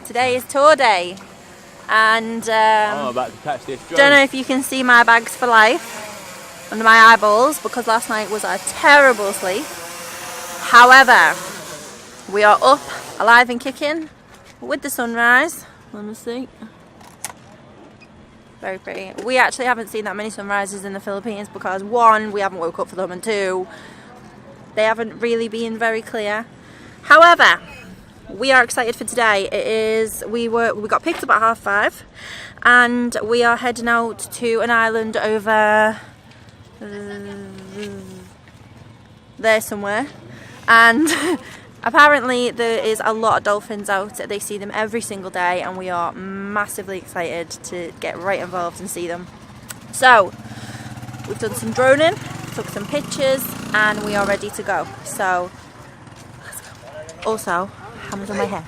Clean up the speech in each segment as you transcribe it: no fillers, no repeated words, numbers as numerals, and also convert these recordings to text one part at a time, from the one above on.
Today is tour day, and I'm about to catch this drone. Don't know if you can see my bags for life under my eyeballs because last night was a terrible sleep. However, we are up, alive and kicking with the sunrise. Let me see. Very pretty. We actually haven't seen that many sunrises in the Philippines because one, we haven't woke up for them, and two, they haven't really been very clear. However, we are excited for today. We got picked up at 5:30 and we are heading out to an island over there somewhere, and apparently there is a lot of dolphins out. They see them every single day and we are massively excited to get right involved and see them. So we've done some droning, took some pictures, and we are ready to go. So let's go. Also, hammers on my hair.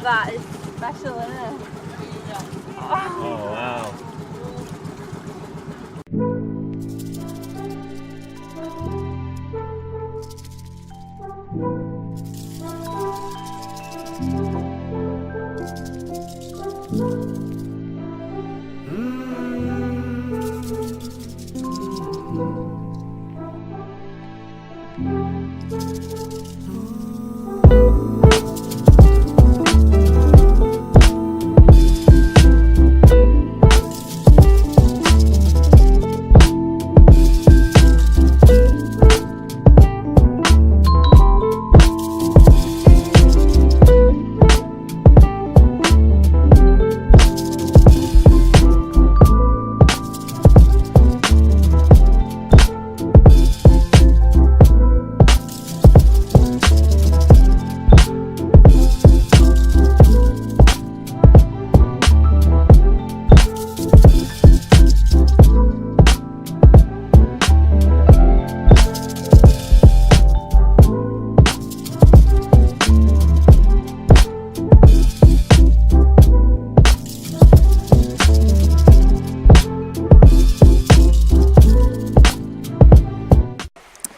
That is special, isn't it? Oh wow.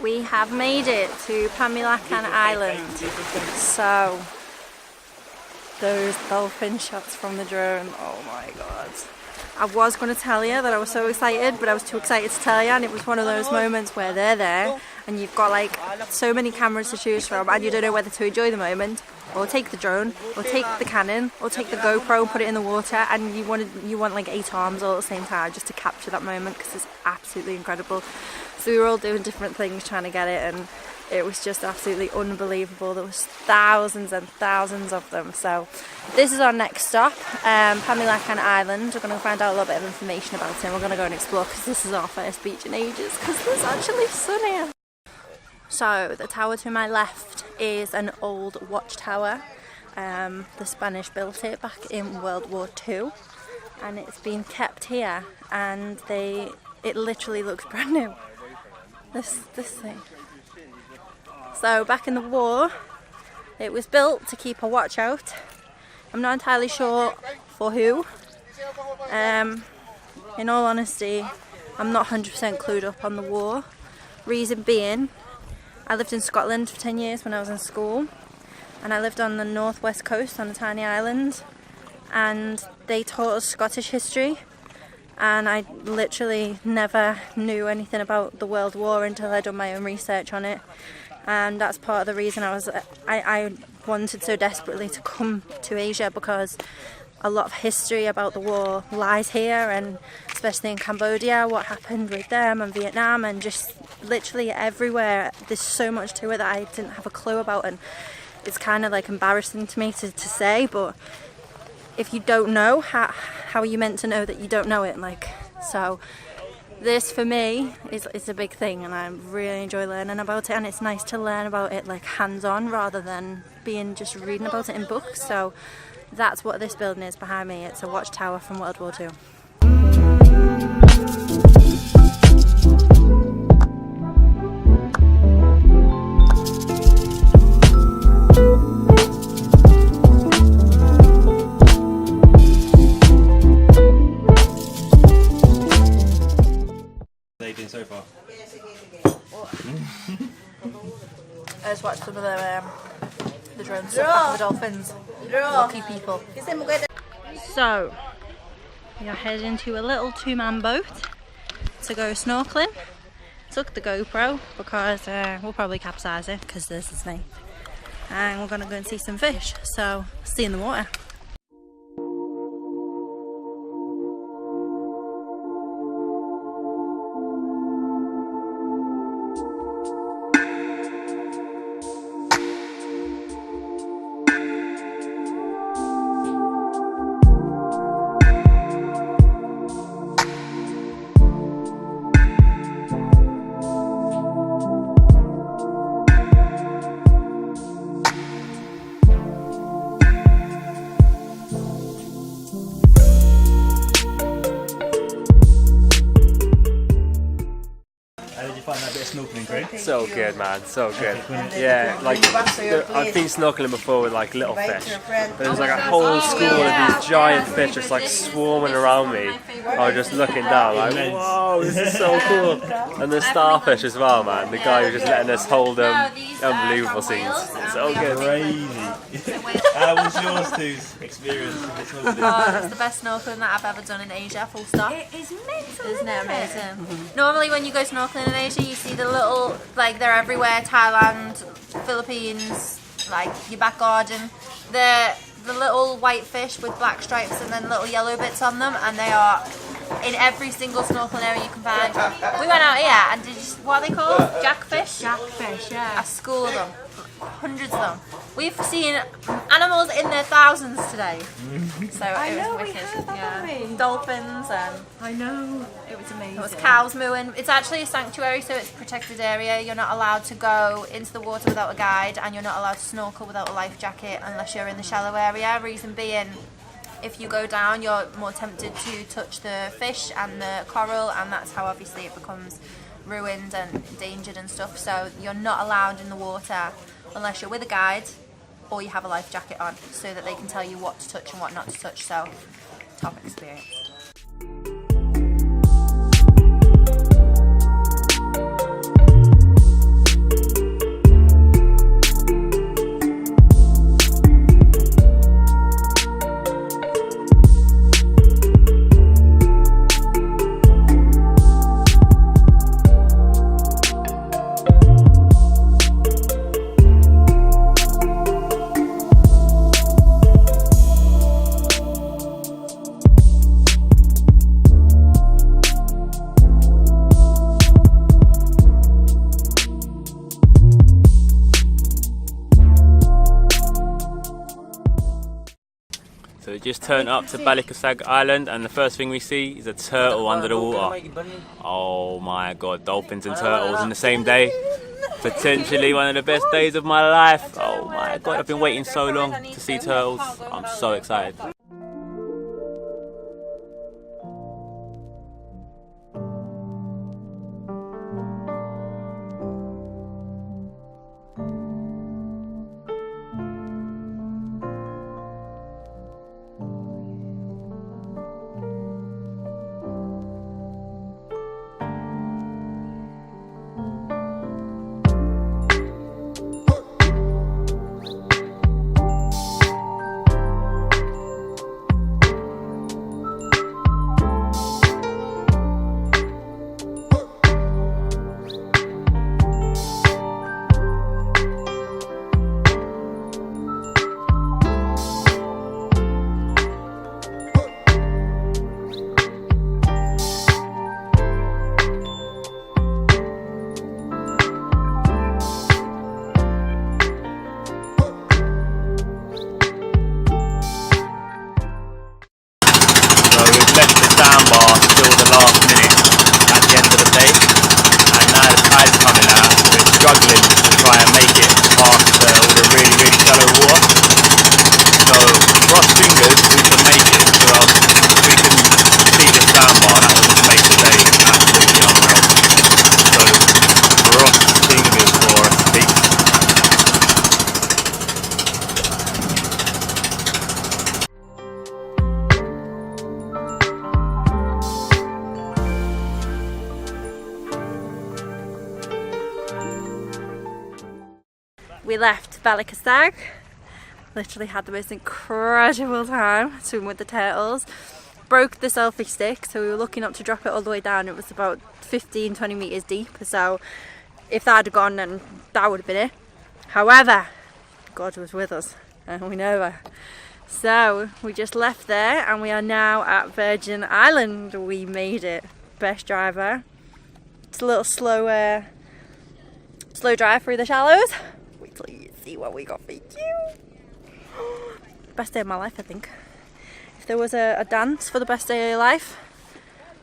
We have made it to Pamilican Island. So those dolphin shots from the drone, oh my god. I was going to tell you that I was so excited, but I was too excited to tell you, and it was one of those moments where they're there and you've got like so many cameras to choose from and you don't know whether to enjoy the moment or take the drone or take the Canon or take the GoPro and put it in the water, and you want like 8 arms all at the same time just to capture that moment because it's absolutely incredible. So we were all doing different things trying to get it, and it was just absolutely unbelievable. There was thousands and thousands of them. So this is our next stop, Pamilican Island. We're going to find out a little bit of information about it, and we're going to go and explore because this is our first beach in ages because there's actually sun here. So the tower to my left is an old watchtower. The Spanish built it back in World War II, and it's been kept here, and it literally looks brand new. This thing. So back in the war, it was built to keep a watch out. I'm not entirely sure for who. In all honesty, I'm not 100% clued up on the war. Reason being, I lived in Scotland for 10 years when I was in school, and I lived on the northwest coast on a tiny island, and they taught us Scottish history, and I literally never knew anything about the World War until I'd done my own research on it. And that's part of the reason I wanted so desperately to come to Asia, because a lot of history about the war lies here, and especially in Cambodia, what happened with them, and Vietnam, and just literally everywhere. There's so much to it that I didn't have a clue about, and it's kind of like embarrassing to me to say, but if you don't know, how are you meant to know that you don't know it? Like, so this for me is a big thing, and I really enjoy learning about it, and it's nice to learn about it like hands-on rather than being just reading about it in books. So that's what this building is behind me. It's a watchtower from World War II. So far. I just watched some of the drone stuff with the dolphins. Lucky people. So, we are heading to a little two-man boat to go snorkeling. Took the GoPro because we'll probably capsize it because there's a snake. And we're going to go and see some fish. So, see you in the water. Snorkeling, Craig? So good, man, so good. Yeah, like I've been snorkeling before with like little fish. There's like a whole school of these giant fish just like swarming around me. I was just looking down like, whoa, this is so cool. And the starfish as well, man. The guy who was just letting us hold them. Unbelievable scenes. So good. Crazy. How was yours two's experience with the snorkeling? Oh, it's the best snorkeling that I've ever done in Asia, full stop. It is mental, Isn't it amazing? Normally when you go snorkeling in Asia, you see the little, like they're everywhere, Thailand, Philippines, like your back garden. The little white fish with black stripes and then little yellow bits on them, and they are in every single snorkeling area you can find. We went out here and did, what are they called? Jackfish? Jackfish, yeah. A school of them. Hundreds of them. We've seen animals in their thousands today. So it was wicked. Yeah. Dolphins and I know. It was amazing. it was cows mooing. It's actually a sanctuary, so it's a protected area. You're not allowed to go into the water without a guide, and you're not allowed to snorkel without a life jacket unless you're in the shallow area. Reason being, if you go down, you're more tempted to touch the fish and the coral, and that's how obviously it becomes ruined and endangered and stuff. So you're not allowed in the water unless you're with a guide or you have a life jacket on, so that they can tell you what to touch and what not to touch. So, top experience. So we just turned up to Balikasag Island, and the first thing we see is a turtle under the water. Oh my god, dolphins and turtles in the same day. Potentially one of the best days of my life. Oh my god, I've been waiting so long to see turtles. I'm so excited. we left Balikastag. Literally had the most incredible time swimming with the turtles. Broke the selfie stick, so we were lucky not to drop it all the way down. It was about 15-20 meters deep, so if that had gone, then that would have been it. However, God was with us, and we know that. So we just left there, and we are now at Virgin Island. We made it. Best driver. It's a little slow drive through the shallows. Wait till you see what we got for you. Best day of my life, I think. If there was a dance for the best day of your life,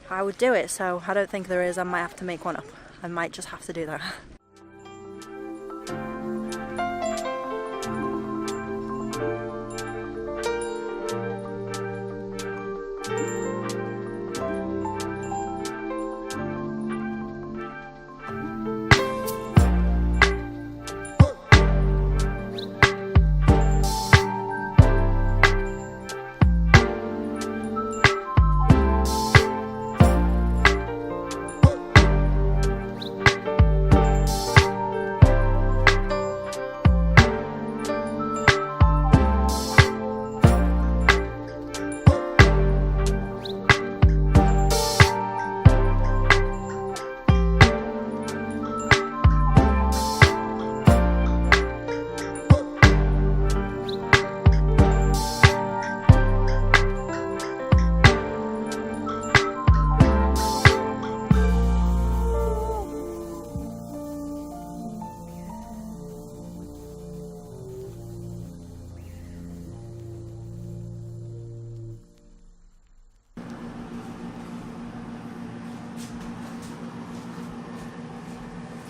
I would do it. So I don't think there is. I might have to make one up. I might just have to do that.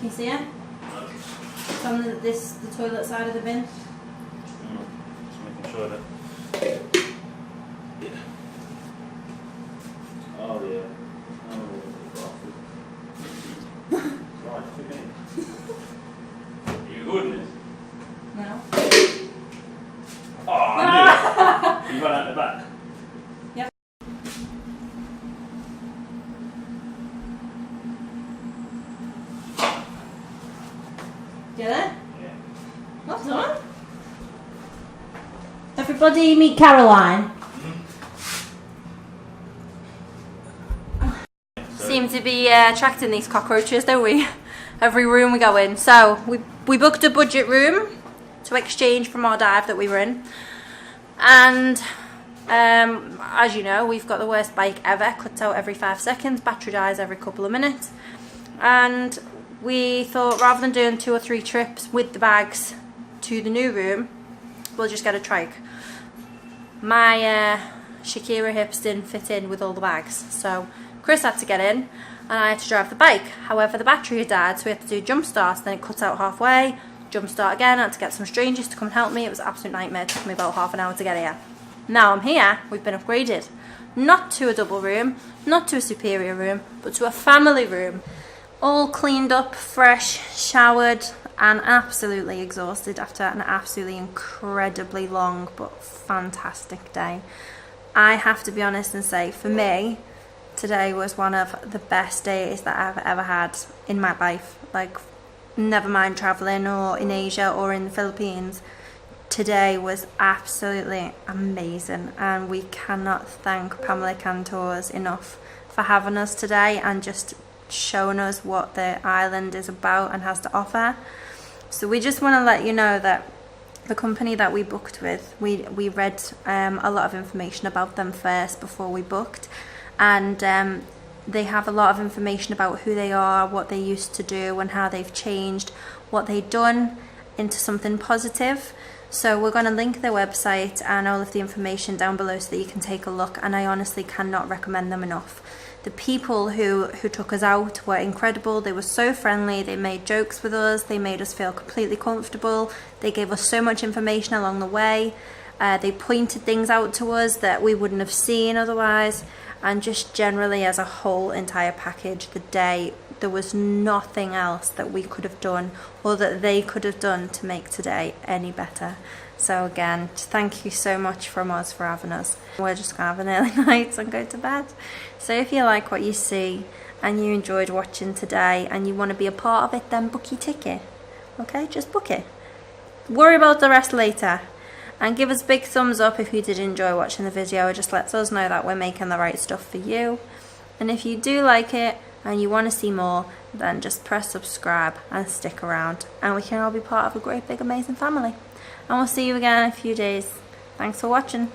Can you see it? It's on the toilet side of the bin. Just making sure that. Yeah. Oh yeah. Oh, right, okay. You good in this? No. Oh, I knew it. You got out the back. Yep. Get it? Yeah. What's on? Everybody meet Caroline. Seem to be attracting these cockroaches, don't we? Every room we go in. So we booked a budget room to exchange from our dive that we were in, and as you know, we've got the worst bike ever. Cuts out every 5 seconds, battery dies every couple of minutes, and we thought rather than doing 2 or 3 trips with the bags to the new room, we'll just get a trike. My Shakira hips didn't fit in with all the bags, so Chris had to get in and I had to drive the bike. However, the battery had died, so we had to do jump starts. Then it cut out halfway, jump start again. I had to get some strangers to come and help me. It was an absolute nightmare. It took me about half an hour to get here. Now I'm here, we've been upgraded. Not to a double room, not to a superior room, but to a family room. All cleaned up, fresh, showered, and absolutely exhausted after an absolutely incredibly long but fantastic day. I have to be honest and say, for me, today was one of the best days that I've ever had in my life. Like, never mind traveling or in Asia or in the Philippines. Today was absolutely amazing, and we cannot thank Pamilican Tours enough for having us today and just showing us what the island is about and has to offer. So we just want to let you know that the company that we booked with, we read a lot of information about them first before we booked, and they have a lot of information about who they are, what they used to do, and how they've changed what they've done into something positive. So we're going to link their website and all of the information down below so that you can take a look, and I honestly cannot recommend them enough. The people who took us out were incredible. They were so friendly. They made jokes with us. They made us feel completely comfortable. They gave us so much information along the way. They pointed things out to us that we wouldn't have seen otherwise. And just generally as a whole entire package, the day, there was nothing else that we could have done or that they could have done to make today any better. So again, thank you so much from us for having us. We're just going to have an early night and go to bed. So if you like what you see and you enjoyed watching today and you want to be a part of it, then book your ticket. Okay, just book it. worry about the rest later. And give us a big thumbs up if you did enjoy watching the video. It just lets us know that we're making the right stuff for you. And if you do like it and you want to see more, then just press subscribe and stick around, and we can all be part of a great big amazing family. And we'll see you again in a few days. Thanks for watching.